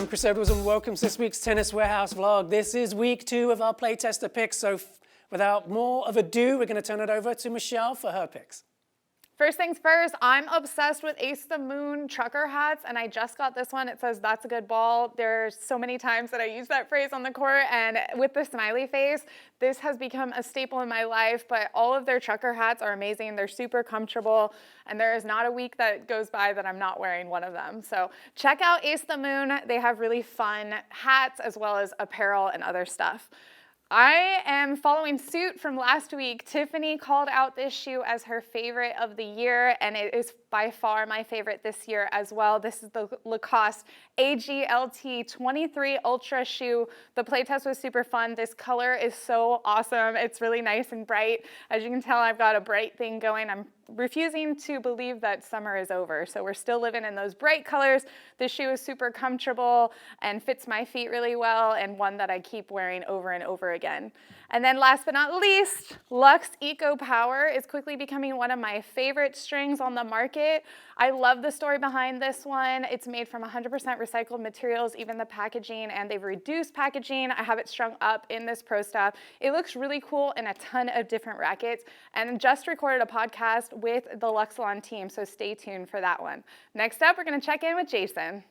I'm Chris Edwards and welcome to this week's Tennis Warehouse vlog. This is week 2 of our playtester picks, so without more of ado, we're going to turn it over to Michelle for her picks. First things first, I'm obsessed with Ace the Moon trucker hats, and I just got this one. It says, "That's a good ball." There's so many times that I use that phrase on the court, and with the smiley face, this has become a staple in my life, but all of their trucker hats are amazing. They're super comfortable, and there is not a week that goes by that I'm not wearing one of them. So check out Ace the Moon. They have really fun hats as well as apparel and other stuff. I am following suit from last week. Tiffany called out this shoe as her favorite of the year, and it is by far my favorite this year as well. This is the Lacoste AGLT 23 Ultra shoe. The playtest was super fun. This color is so awesome. It's really nice and bright. As you can tell, I've got a bright thing going. I'm refusing to believe that summer is over, so we're still living in those bright colors. This shoe is super comfortable and fits my feet really well, and one that I keep wearing over and over again. And then last but not least, Luxe Eco Power is quickly becoming one of my favorite strings on the market. I love the story behind this one. It's made from 100% recycled materials, even the packaging, and they've reduced packaging. I have it strung up in this Pro Staff. It looks really cool in a ton of different rackets, and just recorded a podcast with the Luxilon team, so stay tuned for that one. Next up, we're gonna check in with Jason.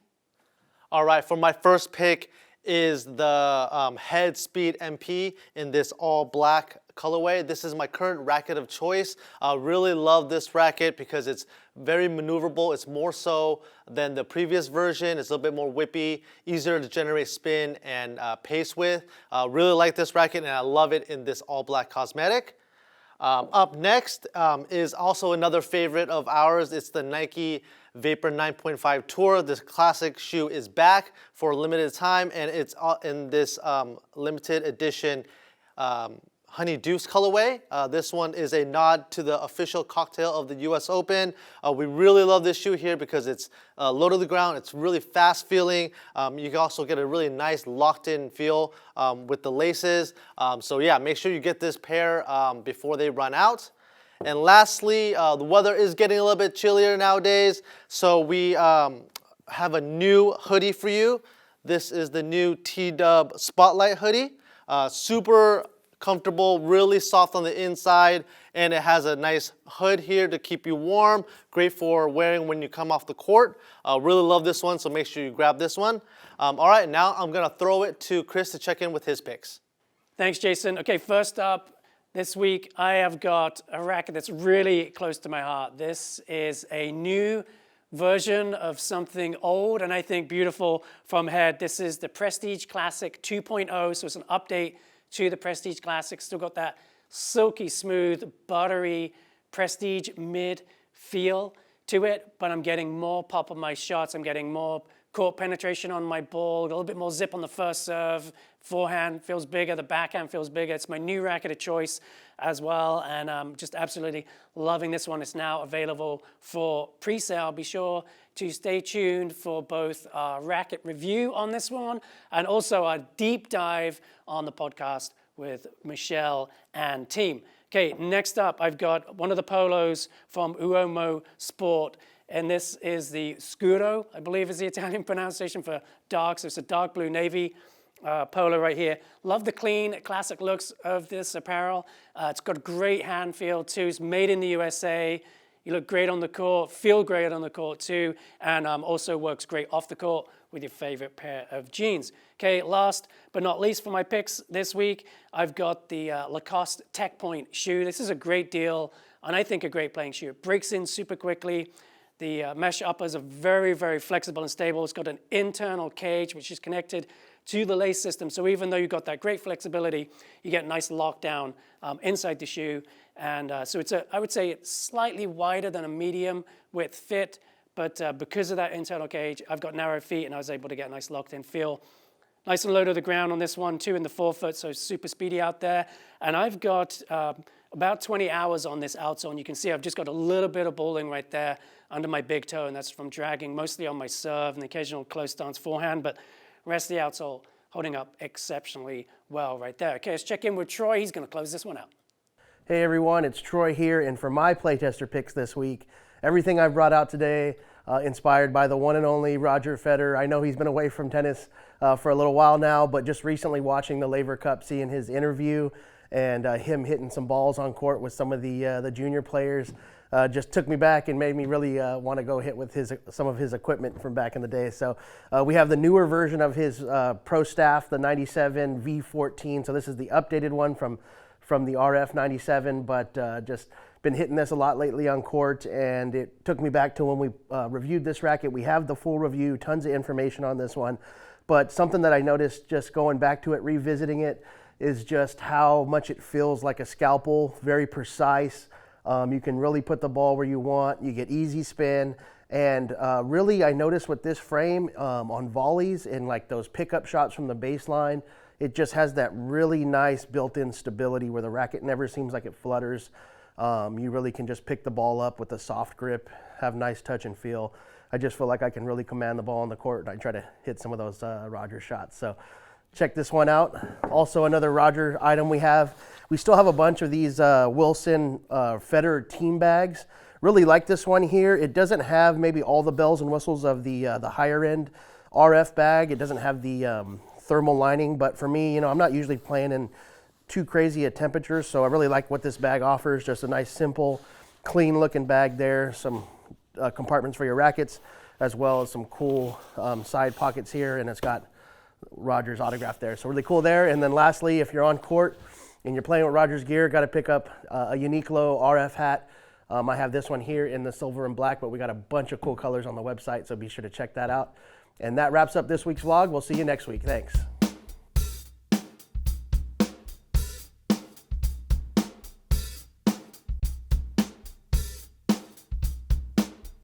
All right, for my first pick is the Head Speed MP in this all black colorway. This is my current racket of choice. I really love this racket because it's very maneuverable. It's more so than the previous version. It's a little bit more whippy, easier to generate spin and pace with. Really like this racket, and I love it in this all black cosmetic. Up next is also another favorite of ours. It's the Nike Vapor 9.5 Tour. This classic shoe is back for a limited time, and it's in this limited edition Honey Deuce colorway. This one is a nod to the official cocktail of the US Open. We really love this shoe here because it's low to the ground. It's really fast feeling. You can also get a really nice locked in feel with the laces. So yeah, make sure you get this pair before they run out. And lastly, the weather is getting a little bit chillier nowadays, so we have a new hoodie for you. This is the new T-Dub Spotlight hoodie. Super comfortable, really soft on the inside, and it has a nice hood here to keep you warm. Great for wearing when you come off the court. Really love this one, so make sure you grab this one. All right, now I'm gonna throw it to Chris to check in with his picks. Thanks, Jason. Okay, first up, this week I have got a racket that's really close to my heart. This is a new version of something old and I think beautiful from Head. This is the Prestige Classic 2.0, so it's an update to the Prestige Classic. Still got that silky smooth, buttery Prestige mid feel to it, but I'm getting more pop on my shots. I'm getting more court penetration on my ball, a little bit more zip on the first serve. Forehand feels bigger, the backhand feels bigger. It's my new racket of choice as well, and I'm just absolutely loving this one. It's now available for pre-sale. Be sure to stay tuned for both our racket review on this one and also our deep dive on the podcast with Michelle and team. Okay, next up, I've got one of the polos from Uomo Sport, and this is the Scuro, I believe is the Italian pronunciation for dark, so it's a dark blue navy polo right here. Love the clean, classic looks of this apparel. It's got a great hand feel too. It's made in the USA. You look great on the court, feel great on the court too, and also works great off the court with your favorite pair of jeans. Okay, last but not least for my picks this week, I've got the Lacoste Tech Point shoe. This is a great deal, and I think a great playing shoe. It breaks in super quickly. The mesh uppers are very, very flexible and stable. It's got an internal cage which is connected to the lace system. So even though you've got that great flexibility, you get nice lockdown inside the shoe. And so it's I would say it's slightly wider than a medium width fit, but because of that internal cage, I've got narrow feet and I was able to get a nice locked in feel. Nice and low to the ground on this one too in the forefoot, so super speedy out there. And I've got about 20 hours on this outsole, and you can see I've just got a little bit of balling right there under my big toe, and that's from dragging mostly on my serve and the occasional close stance forehand, but the rest of the outsole holding up exceptionally well right there. Okay, let's check in with Troy. He's gonna close this one out. Hey everyone, it's Troy here, and for my playtester picks this week, everything I've brought out today inspired by the one and only Roger Federer. I know he's been away from tennis for a little while now, but just recently watching the Laver Cup, seeing his interview and him hitting some balls on court with some of the junior players just took me back and made me really want to go hit with some of his equipment from back in the day. So we have the newer version of his Pro Staff, the 97 V14. So this is the updated one from the RF 97, but just been hitting this a lot lately on court, and it took me back to when we reviewed this racket. We have the full review, tons of information on this one, but something that I noticed just going back to it, revisiting it, is just how much it feels like a scalpel, very precise. You can really put the ball where you want, you get easy spin, and really I noticed with this frame on volleys and like those pickup shots from the baseline, it just has that really nice built-in stability where the racket never seems like it flutters. You really can just pick the ball up with a soft grip, have nice touch and feel. I just feel like I can really command the ball on the court, and I try to hit some of those Roger shots. So check this one out. Also another Roger item we have. We still have a bunch of these Wilson Federer team bags. Really like this one here. It doesn't have maybe all the bells and whistles of the higher end RF bag. It doesn't have the thermal lining, but for me, I'm not usually playing in too crazy a temperature, so I really like what this bag offers. Just a nice, simple, clean looking bag there. Some compartments for your rackets, as well as some cool side pockets here, and it's got Roger's autograph there. So really cool there. And then lastly, if you're on court and you're playing with Roger's gear, got to pick up a Uniqlo RF hat. I have this one here in the silver and black, but we got a bunch of cool colors on the website, so be sure to check that out. And that wraps up this week's vlog. We'll see you next week. Thanks.